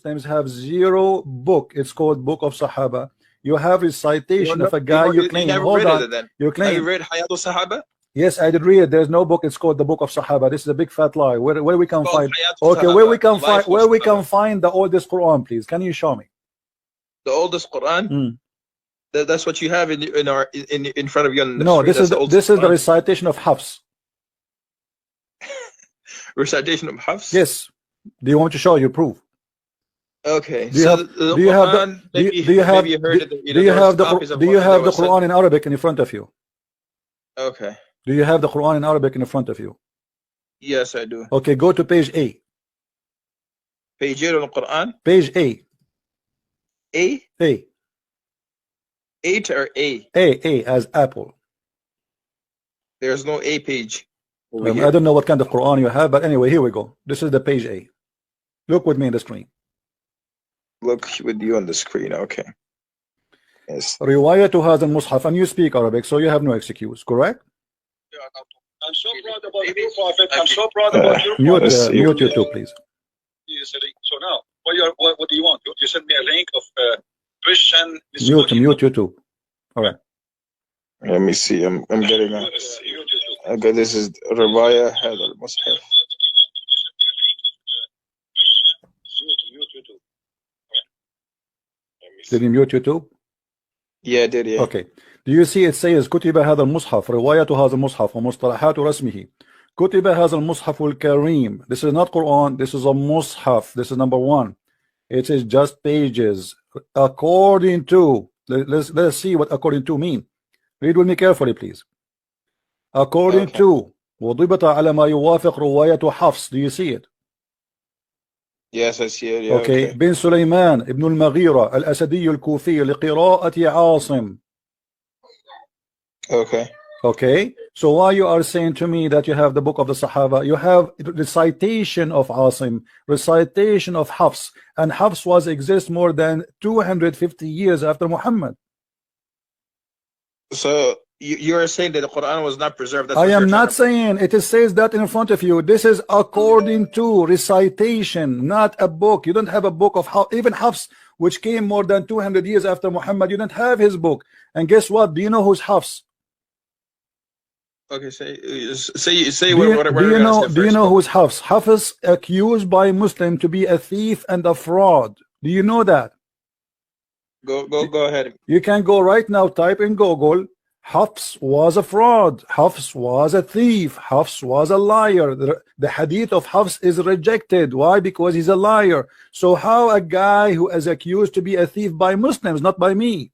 Muslims have zero book. It's called Book of Sahaba. You have recitation of a guy you claim. Hold on. You claim. Have you read Hayat al-Sahaba? Yes, I did read it. There's no book. It's called the Book of Sahaba. This is a big fat lie. Where we can find? Okay, where we can find the oldest Quran, please? Can you show me the oldest Quran? That's what you have in front of you. No, this is the recitation of Hafs. Recitation of Hafs? Yes. Do you want to show you proof? Okay. Do you have the Quran in Arabic in front of you? Okay. Do you have the Quran in Arabic in front of you? Yes, I do. Okay, go to page A. Page 8 on the Quran? Page A. A? A. 8 or A? A as apple. There's no A page. I don't know what kind of Quran you have, but anyway, here we go. This is the page A. Look with me in the screen. Look with you on the screen, okay. Yes. Riwayatu hadha al-Mushaf, and you speak Arabic, so you have no excuse, correct? I'm so proud about you, Prophet. I'm so proud about you. Mute you too, please. So now, what do you want? You sent me a link of Christian. Mute you too. All right. Let me see. I'm getting it. Okay, this is Riwayah hadha al-Mushaf. Did you mute YouTube? Yeah, I did, yeah. Okay. Do you see it says كتب هذا المصحف رواية هذا المصحف ومصطلحات رسمه كتب هذا المصحف الكريم. This is not Quran, this is a mushaf. This is number one. It is just pages according to, let's see what according to mean. Read with me carefully, please. According to وضبط على ما يوافق رواية حفص. Do you see it? Yes, I see it. Yeah, okay. بن سليمان ابن المغيرة الأسدي الكوفي لقراءة عاصم. Okay. So why you are saying to me that you have the book of the Sahaba? You have recitation of Asim, recitation of Hafs, and Hafs was exist more than 250 years after Muhammad. So you are saying that the Quran was not preserved? That's I am not saying it. It says that in front of you. This is according to recitation, not a book. You don't have a book of even Hafs, which came more than 200 years after Muhammad. You don't have his book. And guess what? Do you know who's Hafs? Okay, say what do you know who's Hafs? Hafs accused by Muslim to be a thief and a fraud. Do you know that? Go ahead. You can go right now, type in Google. Hafs was a fraud. Hafs was a thief. Hafs was a liar. The hadith of Hafs is rejected. Why? Because he's a liar. So how a guy who is accused to be a thief by Muslims, not by me,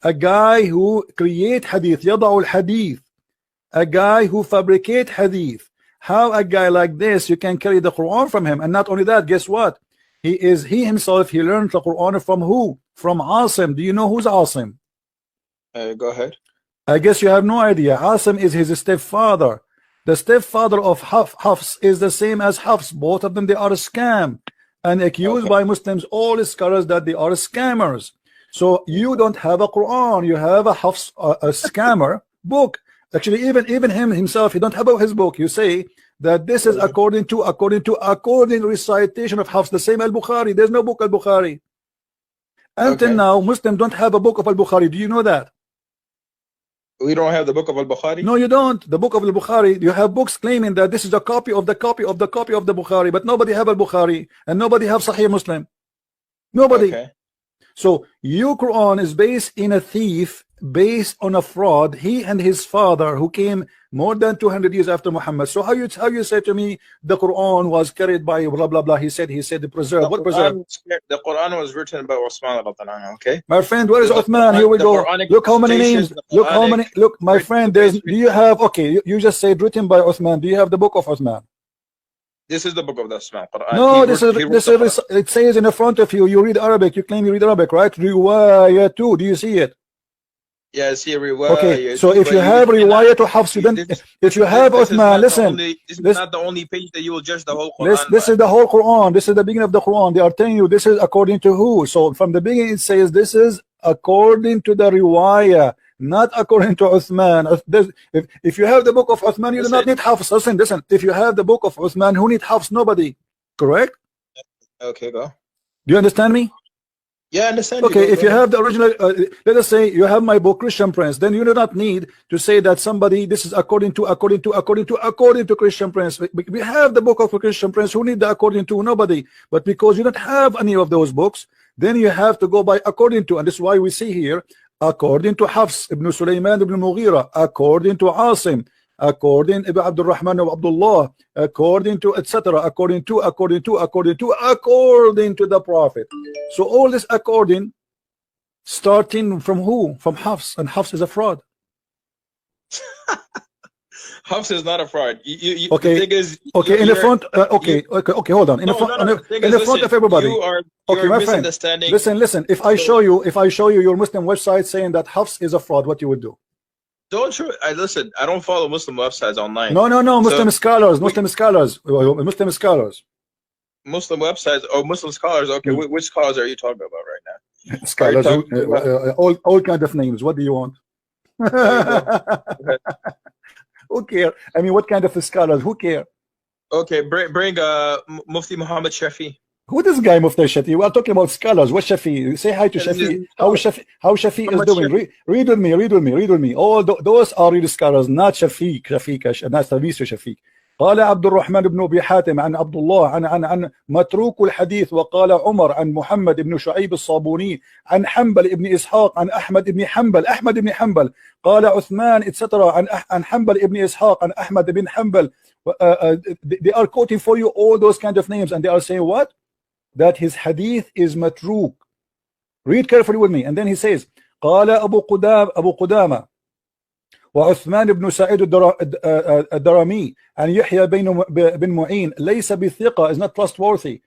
a guy who create hadith, يضع الحديث, a guy who fabricate hadith, how a guy like this you can carry the Quran from him? And not only that, guess what? He himself learned the Quran from who? From Asim. Do you know who's Asim? Go ahead. I guess you have no idea. Asim is his stepfather. The stepfather of Hafs is the same as Hafs. Both of them, they are a scam and accused by Muslims, all scholars, that they are scammers. So you don't have a Quran, you have a Hafs, a scammer book. Actually, even him himself, he don't have his book. You say that this is according recitation of Hafs, the same al-Bukhari. There's no book al-Bukhari. Until now, Muslims don't have a book of al-Bukhari. Do you know that? We don't have the book of al-Bukhari? No, you don't. The book of al-Bukhari, you have books claiming that this is a copy of the copy of the copy of the Bukhari, but nobody have al-Bukhari and nobody have Sahih Muslim. Nobody. So your Quran is based in a thief, based on a fraud. He and his father, who came more than 200 years after Muhammad. So how you say to me the Quran was carried by blah blah blah? He said the preserved. What preserved? The Quran was written by Uthman. Okay. My friend, where is Uthman? Here we go. Look how many names. Look how many. Look, my friend. Do you have? Okay, you just said written by Uthman. Do you have the book of Uthman? This is the book of the Uthman. No, this is. It says in the front of you. You read Arabic. You claim you read Arabic, right? Riwayatu. Do you see it? Yeah, I see riwayah. Okay, so if you have riwayah to Hafs, if you have Uthman, listen. This is not the only page that you will judge the whole Quran. This is the whole Quran. This is the beginning of the Quran. They are telling you this is according to who? So from the beginning it says this is according to the riwayah, not according to Uthman. If you have the book of Uthman, you do not need Hafs. Listen. If you have the book of Uthman, who need Hafs? Nobody. Correct? Okay, go. Do you understand me? Yeah, I understand. Okay, Go if you ahead. have the original, let us say you have my book Christian Prince, then you do not need to say that somebody, this is according to Christian Prince. We have the book of Christian Prince. Who need the according to? Nobody. But because you don't have any of those books, then you have to go by according to, and this is why we see here according to Hafs ibn Sulaiman ibn Mughira, according to Asim, according to Abdul Rahman of Abdullah, according to etc., according to the Prophet. So all this according, starting from who? From Hafs, and Hafs is a fraud. Hafs is not a fraud. Okay. The thing is, okay, in the front. Okay, hold on. In the front, in the front of everybody. You are okay, my friend. Misunderstanding. Listen. If I show you your Muslim website saying that Hafs is a fraud, what you would do? Don't you? Listen. I don't follow Muslim websites online. No. Muslim scholars. Muslim scholars. Muslim websites or Muslim scholars. Okay, which scholars are you talking about right now? Scholars, all kind of names. What do you want? Who care? I mean, what kind of scholars? Who care? Okay, bring Mufti Muhammad Shafi. Who this guy Mufti Shafi? We are talking about scholars. What Shafi? Say hi to Shafi. How Shafi is doing? Read with me. All those are real scholars, not Shafiq, not Shafiq. قال عبد الرحمن بن أبي حاتم عن عبد الله عن متروك الحديث، وقال عمر عن محمد بن شعيب الصابوني عن حنبل بن إسحاق عن أحمد بن حنبل قال عثمان etc. عن حنبل بن إسحاق عن أحمد بن حنبل. They are quoting for you all those kind of names, and they are saying what? That his hadith is matruk. Read carefully with me, and then he says قال أبو قدامة وعثمان بن سعيد الدرمي عن يحيى بن معين ليس بثقة, is not trustworthy.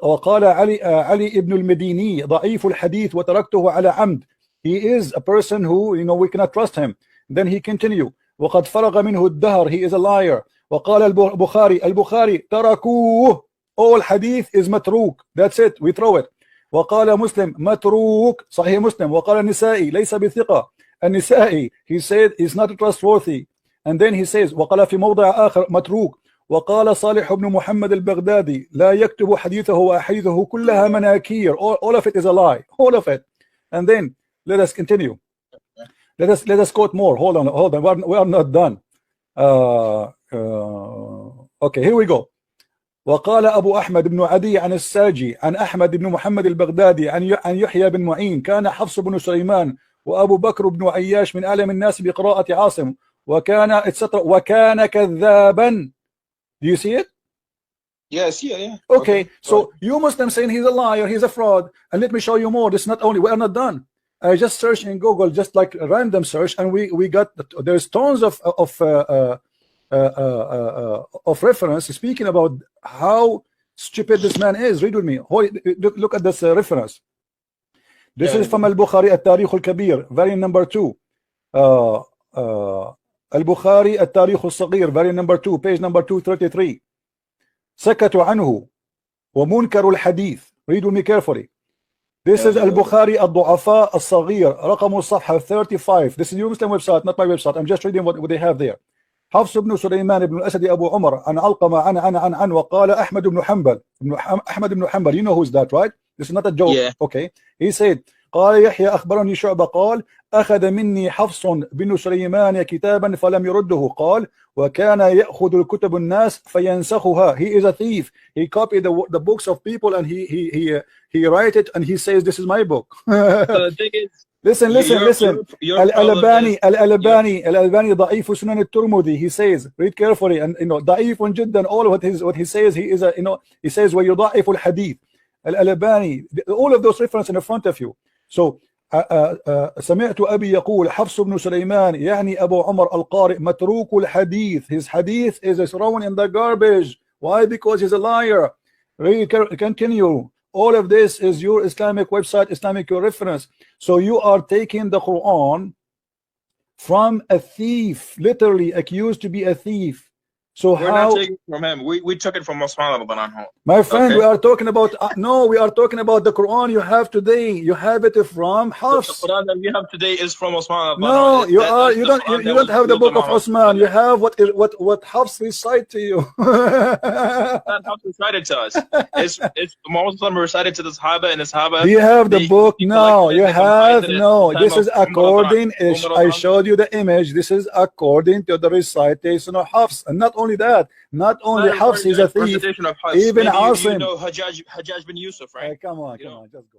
وقال علي ابن المديني ضعيف الحديث وتركته على عمد. He is a person who, we cannot trust him. Then he continue وقد فرغ منه الدهر, he is a liar. وقال البخاري تركوه, all hadith is matruk, that's it, we throw it. وقال مسلم متروك صحيح مسلم. وقال النسائي ليس بثقة, النسائي he said is not trustworthy. And then he says وقال في موضع آخر متروك. وقال صالح بن محمد البغدادي لا يكتب حديثه وأحاديثه كلها مناكير, all of it is a lie, all of it. And then let us continue. Let us quote more. Hold on, we are not done. Okay, here we go. وقال أبو أحمد بن عدي عن الساجي عن أحمد بن محمد البغدادي عن يحيى بن معين كان حفص بن سليمان وأبو بكر بن عياش من أعلم الناس بقراءة عاصم وكان etc. وكان كذابا. Do you see it? Yeah, I see it, yeah. Okay, so you Muslims saying he's a liar, he's a fraud, and let me show you more. This is not only, we are not done. I just searched in Google, just like a random search, and we got, there's tons of reference speaking about how stupid this man is. Read with me. Look at this reference. This is from Al-Bukhari التاريخ الكبير, variant number 2. Al-Bukhari التاريخ الصغير, variant number 2, page number 233. سكتوا عنه ومنكر الحديث. Read with me carefully. This is Al-Bukhari الضعفاء الصغير, رقم الصفحة 35. This is your Muslim website, not my website. I'm just reading what they have there. حفص بن سليمان بن الأسد أبو عمر عن علقمة عن وقال أحمد بن حنبل. You know who's that, right? This is not a joke. Yeah. Okay. He said قال يحيى أخبرني شعبة قال أخذ مني حفص بن سليمان كتابا فلم يرده. قال وكان يأخذ الكتب الناس فينسخها. He is a thief. He copied the books of people and he write it and he says this is my book. The thing is, listen. Al-Albani ضعيف سنن الترمذي. He says, read carefully, and ضعيف جدا. All what he says, he is he says ويضعف الحديث. Al-Albani, all of those references in front of you. So سمعت أبي يقول حفص بن سليمان يعني أبو عمر القارئ متروك الحديث. His hadith is thrown in the garbage. Why? Because he's a liar. Continue. All of this is your Islamic website, Islamic reference. So you are taking the Quran from a thief, literally accused to be a thief. So We're how, not taking it from him. We took it from Osman ibn Anhu. my friend, Okay. we are talking about no, we are talking about the Quran you have today. You have it from The Hafs. Quran that we have today is from Osman ibn No, Anhu. you That are is you the don't Quran you that don't was have the revealed to book of Muhammad. Osman. You have what Hafs recite to you. Not how to recite it to us. It's Muhammad recited to the Sahaba, and the Sahaba. Do you have the book? He No, collected it, you they compiled have it at no. the time This of is Umar according. I Umar showed you the image. This is according to the recitation of Hafs, and not only that. Not only Not Hafs is a thief. recitation of Hafs. Even Maybe you Asim. know Hajjaj bin Yusuf, right? Come on, You come know. on, just go.